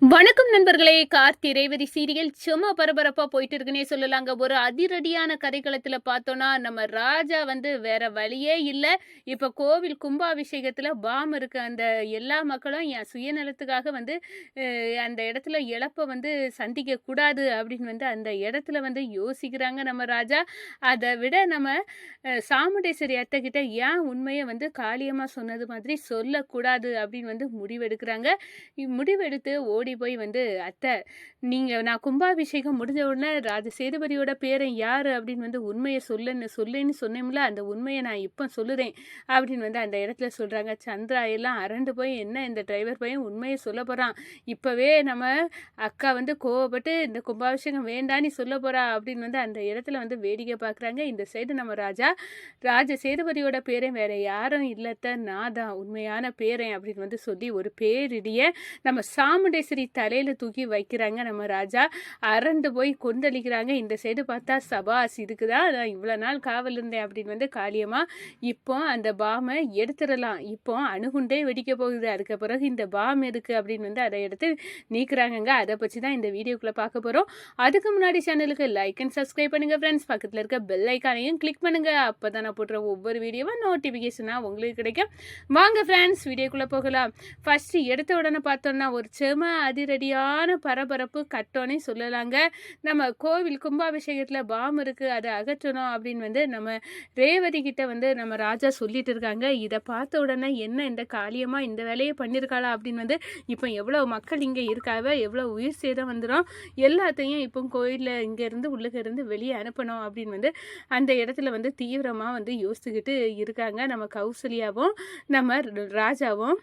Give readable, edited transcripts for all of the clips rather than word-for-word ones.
வணக்கம் நண்பர்களே. கார்த்தி ரேவதி சீரியல் சும்மா பரபரப்பா போயிட்டு இருக்குன்னே சொல்லலாங்க. ஒரு அதிரடியான கதைக்களத்துல பார்த்தோம்னா நம்ம ராஜா வேற வழியே இல்லை. இப்ப கோவில் கும்பாபிஷேகத்துல பாம் இருக்கு. அந்த எல்லா மக்களும் என் சுயநலத்துக்காக அந்த இடத்துல இழப்ப சந்திக்க கூடாது அப்படின்னு அந்த இடத்துல யோசிக்கிறாங்க நம்ம ராஜா. அதை விட நம்ம சாமுண்டேஸ்வரி அத்தை கிட்ட ஏன் உண்மையை காளியம்மா சொன்னது மாதிரி சொல்லக்கூடாது அப்படின்னு முடிவெடுக்கிறாங்க. முடிவெடுத்து ஓடி போய் அத்தை நான் கும்பாபிஷேகம் முடிஞ்ச உடனே ராஜ சேதுபதியோட பேரன் யாரு அப்படின்னு உண்மையை சொல்லுன்னு சொன்னேன்ல, அந்த உண்மையை நான் இப்போ சொல்லுறேன் அப்படின்னு அந்த இடத்துல சொல்றாங்க. சந்திரா எல்லாம் அரண்டு போய் என்ன இந்த டிரைவர் பையன் உண்மையை சொல்ல போறான், இப்பவே நம்ம அக்கா கோவப்பட்டு இந்த கும்பாபிஷேகம் வேண்டான்னு சொல்ல போறா அப்படின்னு அந்த இடத்துல வேடிக்கை பார்க்குறாங்க. இந்த சைடு நம்ம ராஜ சேதுபதியோட பேரன் வேற யாரும் இல்லத்த, நான் தான் உண்மையான பேரன் அப்படின்னு சொல்லி ஒரு பேரிடிய நம்ம சாமுண்டேஸ்வரி தலையில தூக்கி வைக்கிறாங்க. நம்ம ராஜா அரண்டு போய் கொந்தளிக்கிறாங்க. இந்த சைடு பார்த்தா சபாஸ், இதுக்குதான் நான் இவ்வளவு நாள் காவல் இருந்தேன் அப்படின்னு காளியம்மா இப்போ அந்த பாமை எடுத்துடலாம், இப்போ அணுகுண்டே வெடிக்க போகுது, அதுக்கு பிறகு இந்த பாம் இருக்கு அப்படின்னு அதை எடுத்து நீக்குறாங்க. அதை பற்றி தான் இந்த வீடியோக்குள்ள பார்க்க போறோம். அதுக்கு முன்னாடி சேனலுக்கு லைக் அண்ட் சப்ஸ்கிரைப் பண்ணுங்க ஃப்ரெண்ட்ஸ். பக்கத்தில் இருக்க பெல் ஐக்கானையும் கிளிக் பண்ணுங்க. அப்பதான் நான் போடுற ஒவ்வொரு வீடியோவும் நோட்டிபிகேஷனா உங்களுக்கு கிடைக்கும். வாங்க ஃப்ரெண்ட்ஸ் வீடியோக்குள்ள போகலாம். ஃபர்ஸ்ட் எடுத்த உடனே பார்த்தோம்னா ஒரு செம அதிரடியான பரபரப்பு கட்டோன்னே சொல்லலாங்க. நம்ம கோவில் கும்பாபிஷேகத்தில் பாம் இருக்கு, அதை அகற்றணும் அப்படின்னு நம்ம ரேவதி கிட்ட நம்ம ராஜா சொல்லிட்டு இருக்காங்க. இதை பார்த்த உடனே என்ன இந்த காளியம்மா இந்த வேலையை பண்ணியிருக்காளா அப்படின்னு இப்போ எவ்வளோ மக்கள் இங்கே இருக்காவ, எவ்வளோ உயிர் சேதம் வந்துடும், எல்லாத்தையும் இப்போ கோயிலில் இங்கேருந்து உள்ளுக்கு இருந்து வெளியே அனுப்பணும் அப்படின்னு அந்த இடத்துல தீவிரமாக யோசிச்சுக்கிட்டு இருக்காங்க நம்ம கௌசல்யாவும் நம்ம ராஜாவும்.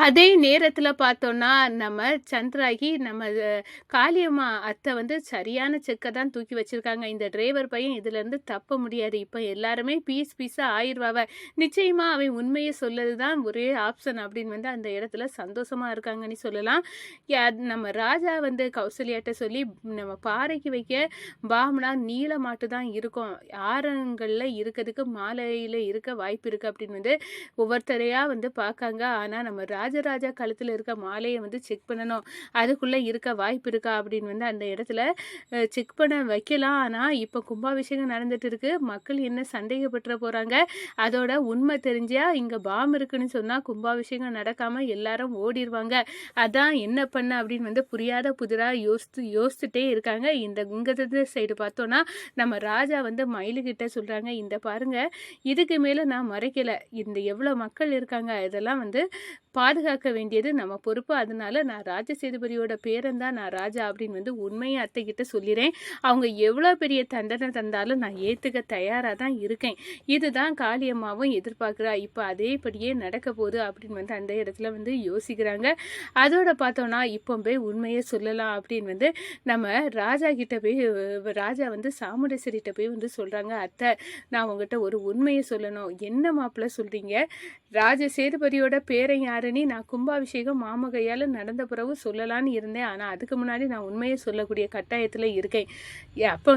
அதே நேரத்தில் பார்த்தோன்னா நம்ம சந்திராகி நம்ம காளியம்மா அத்தை சரியான செக்கை தான் தூக்கி வச்சிருக்காங்க. இந்த டிரைவர் பையன் இதுல இருந்து தப்ப முடியாது, இப்ப எல்லாருமே பீஸா ஆயிடுவாவ, நிச்சயமா அவன் உண்மையை சொல்லதுதான் ஒரே ஆப்ஷன் அப்படின்னு அந்த இடத்துல சந்தோஷமா இருக்காங்கன்னு சொல்லலாம். நம்ம ராஜா கௌசல்யாட்ட சொல்லி நம்ம பாறைக்கு வைக்க பாம்னா நீல மாட்டு தான் இருக்கும், ஆரங்கள்ல இருக்கிறதுக்கு மாலையில இருக்க வாய்ப்பு இருக்கு அப்படின்னு ஒவ்வொருத்தரையா பார்க்காங்க. ஆனா நம்ம ராஜராஜா கழுத்துல இருக்க மாலையை செக் பண்ணணும், அதுக்குள்ளே இருக்க வாய்ப்பு இருக்கா அப்படின்னு அந்த இடத்துல செக் பண்ண வைக்கலாம். ஆனால் இப்போ கும்பாபிஷேகம் நடந்துட்டு இருக்கு, மக்கள் என்ன சந்தேகப்பட்டுற போகிறாங்க, அதோட உண்மை தெரிஞ்சா இங்கே பாம் இருக்குன்னு சொன்னால் கும்பாபிஷேகம் நடக்காமல் எல்லாரும் ஓடிடுவாங்க, அதான் என்ன பண்ண அப்படின்னு புரியாத புதிராக யோசிச்சுட்டே இருக்காங்க. இங்கே சைடு பார்த்தோன்னா நம்ம ராஜா மயிலுக்கிட்ட சொல்கிறாங்க, இந்த பாருங்க இதுக்கு மேலே நான் மறைக்கலை, இந்த எவ்வளோ மக்கள் இருக்காங்க இதெல்லாம் பாதுகாக்க வேண்டியது நம்ம பொறுப்பு, அதனால நான் ராஜ சேதுபதியோட பேரன் தான் நான் ராஜா அப்படின்னு உண்மையை அத்தை கிட்ட சொல்லிடுறேன், அவங்க எவ்வளோ பெரிய தண்டனை தந்தாலும் நான் ஏற்றுக்க தயாராக தான் இருக்கேன், இதுதான் காளியம்மாவும் எதிர்பார்க்குறா, இப்போ அதேபடியே நடக்க போகுது அப்படின்னு அந்த இடத்துல யோசிக்கிறாங்க. அதோட பார்த்தோன்னா இப்போ போய் உண்மையை சொல்லலாம் அப்படின்னு நம்ம ராஜா கிட்ட போய் ராஜா சாமுண்டேஸ்வரிகிட்ட போய் சொல்கிறாங்க, அத்தை நான் உங்ககிட்ட ஒரு உண்மையை சொல்லணும், என்ன மாப்பிள்ள சொல்கிறீங்க, ராஜ சேதுபதியோட பேரன் யாருன்னு நான் கும்பாபிஷேகம் மாமகையால் நடந்த பிறகு சொல்லலான்னு இருந்தேன், ஆனால் அதுக்கு முன்னாடி நான் உண்மையை சொல்லக்கூடிய கட்டாயத்தில் இருக்கேன், அப்போ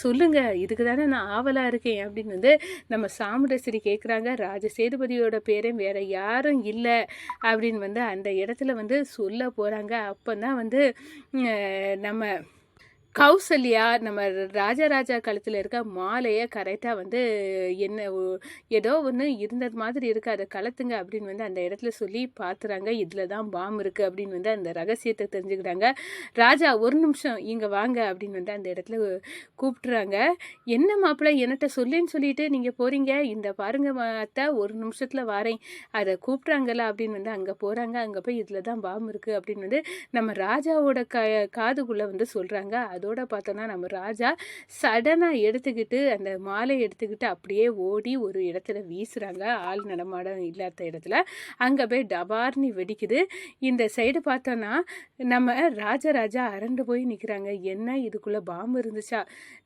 சொல்லுங்க, இதுக்கு தானே நான் ஆவலாக இருக்கேன் அப்படின்னு நம்ம சாமுண்டேஸ்வரி கேட்குறாங்க. ராஜ சேதுபதியோட பேரன் வேற யாரும் இல்லை அப்படின்னு அந்த இடத்துல சொல்ல போகிறாங்க. அப்போ தான் நம்ம கௌசல்யா நம்ம ராஜராஜா கழுத்தில் இருக்க மாலையை கரெக்டாக என்ன ஏதோ ஒன்று இருந்தது மாதிரி இருக்குது, அதை கலத்துங்க அப்படின்னு அந்த இடத்துல சொல்லி பார்த்துறாங்க. இதில் தான் பாம் இருக்குது அப்படின்னு அந்த ரகசியத்தை தெரிஞ்சுக்கிறாங்க. ராஜா ஒரு நிமிஷம் இங்கே வாங்க அப்படின்னு அந்த இடத்துல கூப்பிட்டுறாங்க. என்ன மாப்பிள்ளை என்னட்ட சொல்லேன்னு சொல்லிட்டு நீங்கள் போகிறீங்க, இந்த பாருங்க அத்தை ஒரு நிமிஷத்தில் வாரேன், அதை கூப்பிட்றாங்கல்ல அப்படின்னு அங்கே போகிறாங்க. அங்கே போய் இதில் தான் பாம் இருக்குது அப்படின்னு நம்ம ராஜாவோட காதுக்குள்ளே சொல்கிறாங்க. அதோட பார்த்தோன்னா நம்ம ராஜா சடனாக எடுத்துக்கிட்டு அந்த மாலை எடுத்துக்கிட்டு அப்படியே ஓடி ஒரு இடத்துல வீசுகிறாங்க, ஆள் நடமாடம் இல்லாத இடத்துல. அங்கே போய் டபார்னு வெடிக்குது. இந்த சைடு பார்த்தோன்னா நம்ம ராஜராஜா அரண்டு போய் நிற்கிறாங்க. என்ன இதுக்குள்ளே பாம்பு இருந்துச்சா,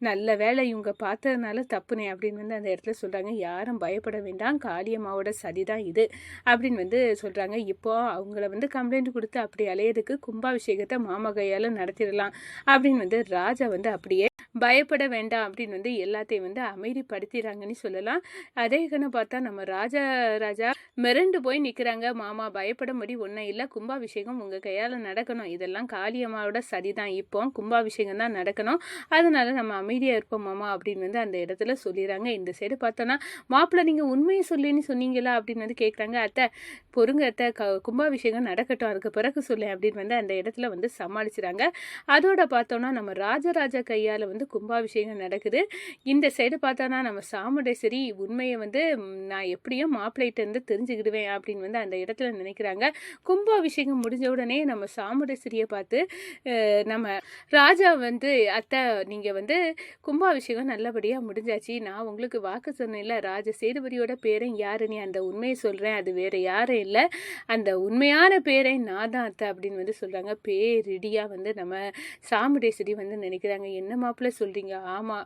நல்ல வேலை இவங்க பார்த்ததுனால தப்புனே அப்படின்னு அந்த இடத்துல சொல்கிறாங்க. யாரும் பயப்பட வேண்டாம், காளியம்மாவோட சதிதான் இது அப்படின்னு சொல்கிறாங்க. இப்போ அவங்கள கம்ப்ளைண்ட் கொடுத்து அப்படி அலையதுக்கு கும்பாபிஷேகத்தை மாமகையால் நடத்திடலாம் அப்படின்னு ராஜா அப்படியே பயப்பட வேண்டாம் அப்படின்னு வந்து எல்லாத்தையும் வந்து அமைதிப்படுத்திடுறாங்கன்னு சொல்லலாம். அதே கணம் பார்த்தா நம்ம ராஜா மிரண்டு போய் நிக்கிறாங்க. மாமா பயப்படும்படி ஒண்ணும் இல்ல. கும்பாபிஷேகம் உங்க கையால நடக்கணும். இதெல்லாம் காளியம்மாவோட சதிதான். இப்போ கும்பாபிஷேகம் தான் நடக்கணும். அதனால நம்ம அமைதியா இருப்போம் மாமா அப்படின்னு வந்து அந்த இடத்துல சொல்லிடுறாங்க. இந்த சைடு பார்த்தோன்னா, மாப்பிள்ளை நீங்க உண்மையை சொல்லின்னு சொன்னீங்களா அப்படின்னு வந்து கேட்குறாங்க. அத்தை பொறுங்க அத்தை, கும்பாபிஷேகம் நடக்கட்டும், அதுக்கு பிறகு சொல்லேன் அப்படின்னு வந்து அந்த இடத்துல வந்து சமாளிச்சுறாங்க. அதோட பார்த்தோன்னா நம்ம ராஜராஜா கையால் வந்து கும்பாபிஷேகம் நடக்குது. இந்த சைடு பார்த்தோன்னா நம்ம சாமுண்டேஸ்வரி உண்மையை வந்து நான் எப்படியும் மாப்பிள்ளைகிட்டேருந்து தெரிஞ்சுக்கிடுவேன் அப்படின்னு வந்து அந்த இடத்துல நினைக்கிறாங்க. கும்பாபிஷேகம் முடிஞ்ச உடனே நம்ம சாமுண்டேஸ்வரியை பார்த்து நம்ம ராஜா வந்து அத்தை நீங்கள் வந்து கும்பாபிஷேகம் நல்லபடியாக முடிஞ்சாச்சு. நான் உங்களுக்கு வாக்கு சொன்னேன்ல, ராஜ சேதுபதியோட பேரன் யாருன்னு அந்த உண்மையை சொல்கிறேன். அது வேறு யாரும் இல்லை, அந்த உண்மையான பேரை நான் தான் அத்தை அப்படின்னு வந்து சொல்கிறாங்க. பேரிடியாக வந்து நம்ம சாமுண்டேஸ்வரி வந்து நினைக்கிறாங்க. என்ன மாப்பிள்ளை சொல்கிறீங்க? ஆமாம்,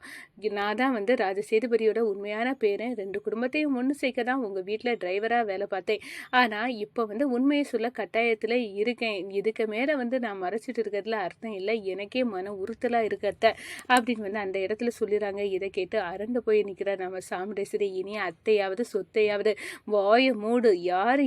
நான் தான் வந்து ராஜ சேதுபதியோட உண்மையான பேரன். 2 குடும்பத்தையும் ஒன்று சேர்க்க தான் உங்கள் வீட்டில் டிரைவராக வேலை பார்த்தேன். ஆனால் இப்போ வந்து உண்மையை சொல்ல கட்டாயத்தில் இருக்கேன். இதுக்கு மேலே வந்து நான் மறைச்சிட்டு இருக்கிறதுல அர்த்தம் இல்லை. எனக்கே மன உறுத்தலாக இருக்கிறத அப்படின்னு வந்து அந்த இடத்துல சொல்லிடுறாங்க. இதை கேட்டு அரண்டு போய் நிற்கிற நம்ம சாமுண்டேஸ்வரி, இனி அத்தையாவது சொத்தையாவது வாயை மூடு.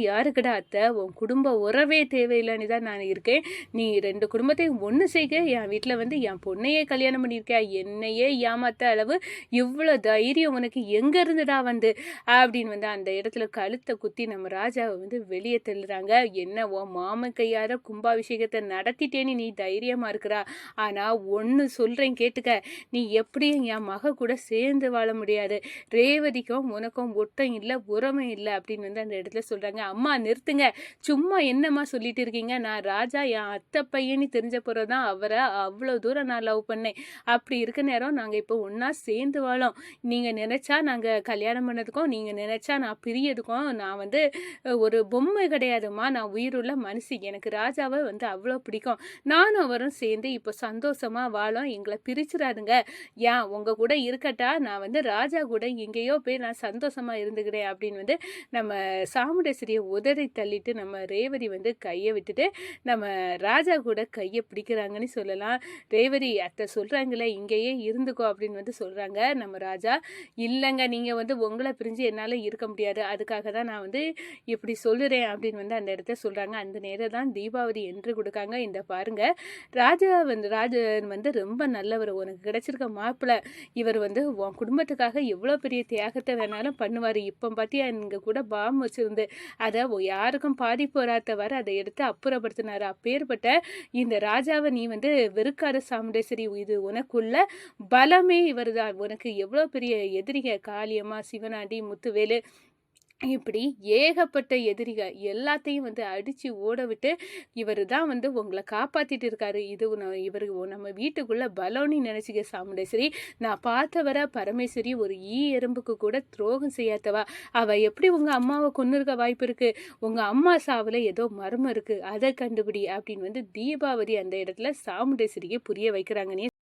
யாருக்கிட்ட அத்தை? உன் குடும்ப உறவே தேவையில்லைன்னு தான் நான் இருக்கேன். நீ 2 குடும்பத்தையும் ஒன்று சேர்க்க என் வீட்டில் வந்து என் பொண்ணையே கல்யாணம் பண்ணியிருக்கேன். என்னையே ஏமாத்த அளவு இவ்வளோ தைரியம் உனக்கு எங்க இருந்துடா வந்து அப்படின்னு வந்து அந்த இடத்துல கழுத்தை குத்தி நம்ம ராஜாவை வந்து வெளியே தள்ளுறாங்க. என்ன உன் மாமன் கையார கும்பாபிஷேகத்தை நடத்திட்டேன்னு நீ தைரியமா இருக்கிறா? ஆனா ஒன்று சொல்றேன் கேட்டுக்க, நீ எப்படியும் என் மக கூட சேர்ந்து வாழ முடியாது. ரேவதிக்கும் உனக்கும் ஒட்டம் இல்லை, உரமே இல்லை அப்படின்னு வந்து அந்த இடத்துல சொல்றாங்க. அம்மா நிறுத்துங்க, சும்மா என்னம்மா சொல்லிட்டு இருக்கீங்க? நான் ராஜா என் அத்தை பையனி தெரிஞ்ச பிறகுதான் அவரை அவ்வளோ தூரம் நான் லவ் பண்ணேன். அப்படி இருக்க நேரம் நாங்கள் இப்போ ஒன்றா சேர்ந்து வாழோம். நீங்கள் நினச்சா நாங்கள் கல்யாணம் பண்ணதுக்கும், நீங்கள் நினச்சா நான் பிரியதுக்கும் நான் வந்து ஒரு பொம்மை கிடையாதுமா. நான் உயிருள்ள மனுஷி. எனக்கு ராஜாவை வந்து அவ்வளோ பிடிக்கும். நானும் அவரும் சேர்ந்து இப்போ சந்தோஷமாக வாழோம். எங்களை பிரிச்சிடாதுங்க. ஏன் உங்கள் கூட இருக்கட்டா, நான் வந்து ராஜா கூட எங்கேயோ போய் நான் சந்தோஷமாக இருந்துக்கிறேன் அப்படின்னு வந்து நம்ம சாமுண்டேஸ்வரியை உதறி தள்ளிட்டு நம்ம ரேவதி வந்து கையை விட்டுட்டு நம்ம ராஜா கூட கையை பிடிக்கிறாங்கன்னு சொல்லலாம். ரேவதி அத்தை சொல்கிறாங்களே இங்கேயே இருந்துக்கோ அப்படின்னு வந்து சொல்கிறாங்க. நம்ம ராஜா இல்லைங்க, நீங்கள் வந்து உங்களை பிரிஞ்சு என்னால் இருக்க முடியாது, அதுக்காக தான் நான் வந்து இப்படி சொல்லுறேன் அப்படின்னு வந்து அந்த இடத்த சொல்கிறாங்க. அந்த நேரம் தான் தீபாவளி என்று கொடுக்காங்க. இந்த பாருங்க, ராஜன் வந்து ரொம்ப நல்லவர். உனக்கு கிடைச்சிருக்க மாப்பிள்ளை இவர் வந்து உன் குடும்பத்துக்காக எவ்வளோ பெரிய தியாகத்தை வேணாலும் பண்ணுவார். இப்போ பார்த்தியா இங்கே கூட பாம்பு வச்சுருந்து அதை யாருக்கும் பாதிப்பு வராத வர அதை எடுத்து அப்புறப்படுத்தினார். அப்பேற்பட்ட இந்த ராஜாவை நீ வந்து வெறுக்காத சாமுண்டேஸ்வரி. இது உனக்குள்ள பலமே இவர் தான். உனக்கு எவ்வளோ பெரிய எதிரிக காளியம்மா, சிவனாண்டி, முத்துவேலு, இப்படி ஏகப்பட்ட எதிரிகள் எல்லாத்தையும் வந்து அடித்து ஓட விட்டு இவர் தான் வந்து உங்களை காப்பாற்றிட்டு இருக்காரு. இது இவர் நம்ம வீட்டுக்குள்ளே பலோனி நினச்சிக்க சாமுண்டேஸ்வரி. நான் பார்த்தவரை பரமேஸ்வரி ஒரு எறும்புக்கு கூட துரோகம் செய்யாதவா. அவள் எப்படி உங்கள் அம்மாவை கொண்டு இருக்க வாய்ப்பு இருக்குது? உங்கள் அம்மா சாவில் ஏதோ மர்மம் இருக்குது, அதை கண்டுபிடி அப்படின்னு வந்து தீபாவளி அந்த இடத்துல சாமுண்டேஸ்வரியை புரிய வைக்கிறாங்கன்னே